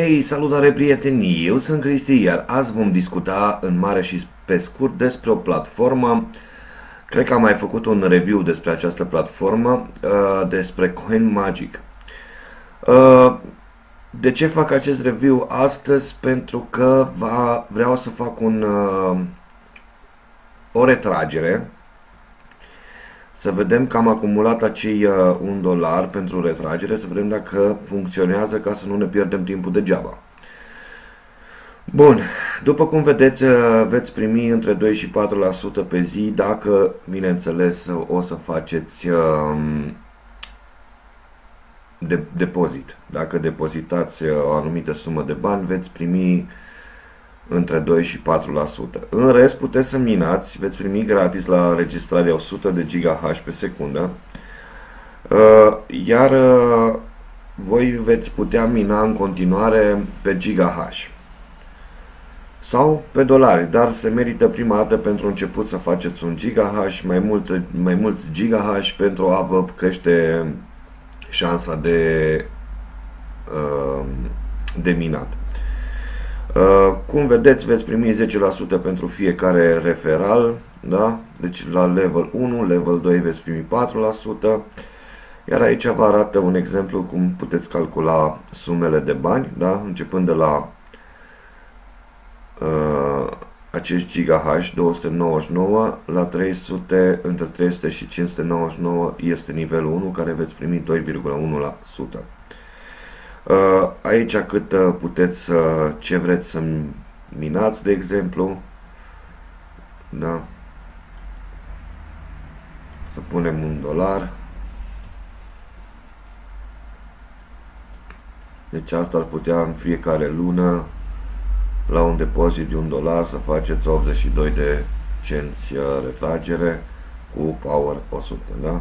Ei, salutare prieteni, eu sunt Cristi, iar azi vom discuta în mare și pe scurt despre o platformă. Cred că am mai făcut un review despre această platformă, despre CoinMagic. Uh, de ce fac acest review astăzi? Pentru că vreau să fac o retragere, să vedem că am acumulat acei $1 pentru retragere, să vedem dacă funcționează ca să nu ne pierdem timpul degeaba. Bun, după cum vedeți, veți primi între 2 și 4% pe zi dacă, bineînțeles, o să faceți depozit. Dacă depozitați o anumită sumă de bani, veți primi între 2 și 4%. În rest, puteți să minați, veți primi gratis la înregistrare 100 de GH pe secundă, iar voi veți putea mina în continuare pe GH sau pe dolari, dar se merită prima dată pentru început să faceți un GH, mai mulți GH pentru a vă crește șansa de minat. Cum vedeți, veți primi 10% pentru fiecare referal, da? Deci la level 1, level 2 veți primi 4%, iar aici vă arată un exemplu cum puteți calcula sumele de bani, da? Începând de la acești GH 299 la 300, între 300 și 599 este nivelul 1, care veți primi 2,1%. Aici cât puteți, ce vreți să minați, de exemplu, da? Să punem $1. Deci asta ar putea în fiecare lună, la un depozit de $1, să faceți 82 de cenți retragere cu Power 100, da?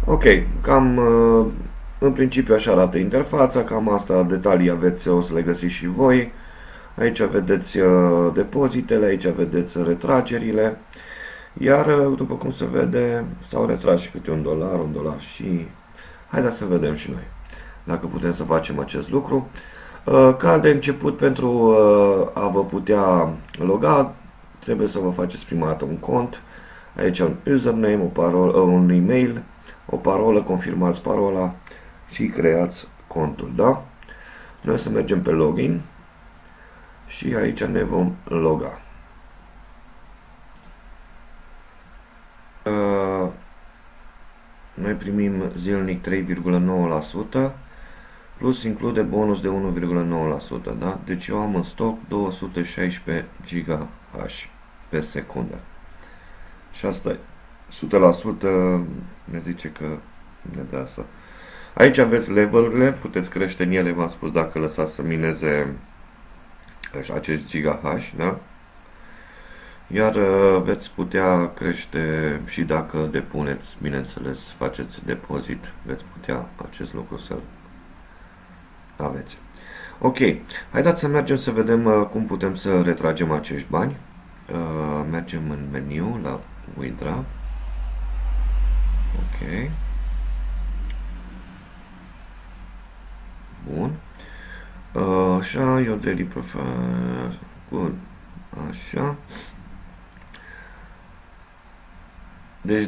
Ok, cam în principiu așa arată interfața, cam asta, detalii aveți, o să le găsiți și voi. Aici vedeți depozitele, aici vedeți retragerile, iar după cum se vede, s-au retras și câte $1 și... Haideți să vedem și noi dacă putem să facem acest lucru. Ca de început, pentru a vă putea loga, trebuie să vă faceți prima dată un cont. Aici un username, o parolă, un e-mail, o parolă, confirmați parola și creați contul, da? Noi o să mergem pe login și aici ne vom loga. Noi primim zilnic 3,9%, plus include bonus de 1,9%, da? Deci eu am în stoc 216 GH pe secundă. Și asta e 100%, ne zice că ne dă asta. Aici aveți levelurile, puteți crește în ele, v-am spus, dacă lăsați să mineze acești GH, da? Iar veți putea crește și dacă depuneți, bineînțeles, faceți depozit, veți putea acest lucru să aveți. Ok, haideți să mergem să vedem cum putem să retragem acești bani. Mergem în meniu la Withdraw. Ok. Bun. Așa, eu daily profile. Bun. Așa. Deci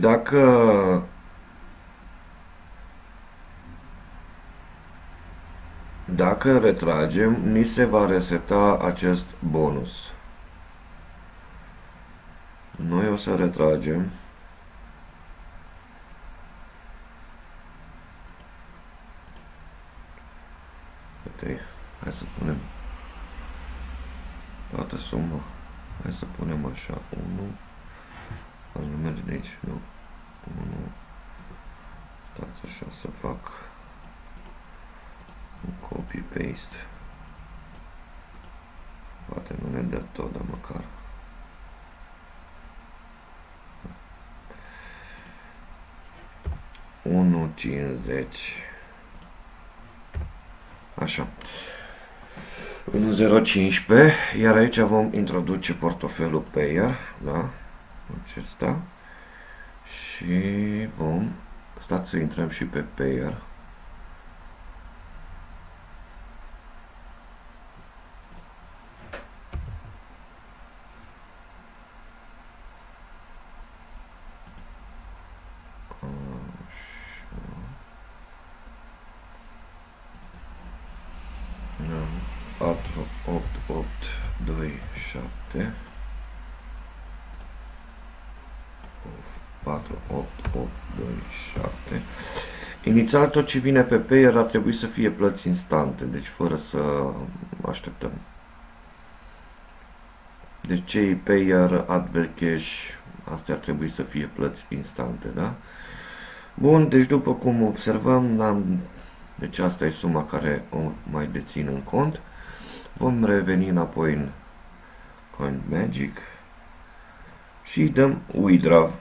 dacă retragem, ni se va reseta acest bonus. Noi o să retragem. Hai să punem toată suma. Hai să punem așa 1. Nu merge de aici, nu. 1. Stați așa să fac un copy-paste. Poate nu ne dă tot, dar măcar. Unu 50. Așa. 1.015, iar aici vom introduce portofelul Payer, da? Acesta. Și vom, stați să intrăm și pe Payer. 4, 8, 8, 2, 7. 4, 8, 8, 2, 7. Inițial tot ce vine pe payer ar trebui să fie plăți instante, deci fără să așteptăm. Deci cei payer, advert cash, astea ar trebui să fie plăți instante, da? Bun, deci după cum observăm, deci asta e suma care o mai dețin în cont. Vom reveni înapoi în CoinMagic și dăm withdraw.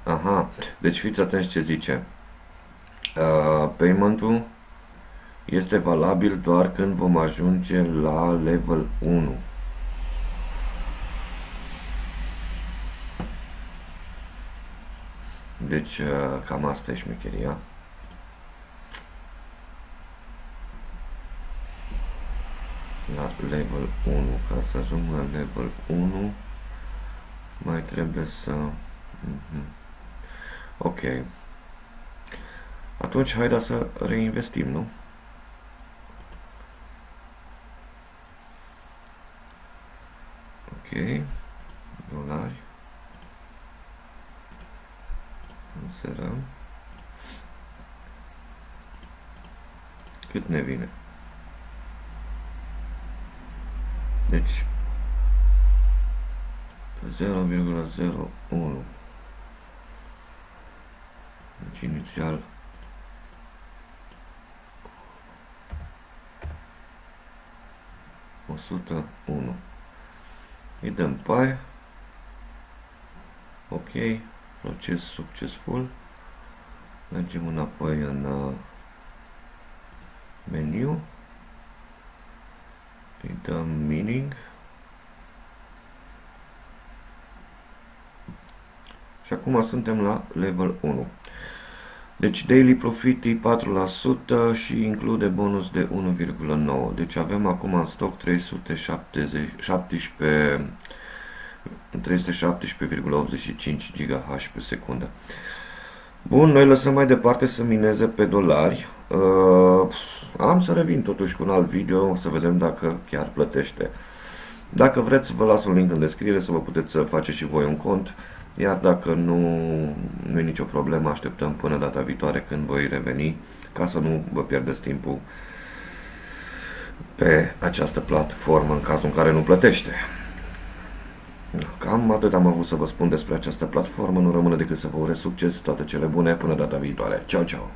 Aha, deci fiți atenți ce zice. Payment-ul este valabil doar când vom ajunge la level 1. Deci cam asta e șmecheria. La level 1. Ca să ajung la level 1 mai trebuie să... Ok. Atunci haideți să reinvestim, nu? Ok. Dolari. Inserăm. Cât ne vine? Deci 0,01. Deci inițial 101. Îi dăm pai. Ok. Proces succesful. Mergem înapoi în meniu. Îi dăm mining. Și acum suntem la level 1. Deci daily profit e 4% și include bonus de 1,9. Deci avem acum în stoc 317,85 GH pe secundă. Bun, noi lăsăm mai departe să mineze pe dolari. Am să revin totuși cu un alt video să vedem dacă chiar plătește. Dacă vreți, vă las un link în descriere să vă puteți să faceți și voi un cont. Iar dacă nu e nicio problemă, așteptăm până data viitoare când voi reveni, ca să nu vă pierdeți timpul pe această platformă în cazul în care nu plătește. Cam atât am avut să vă spun despre această platformă, nu rămâne decât să vă urez succes, toate cele bune, până data viitoare. Ciao, ciao!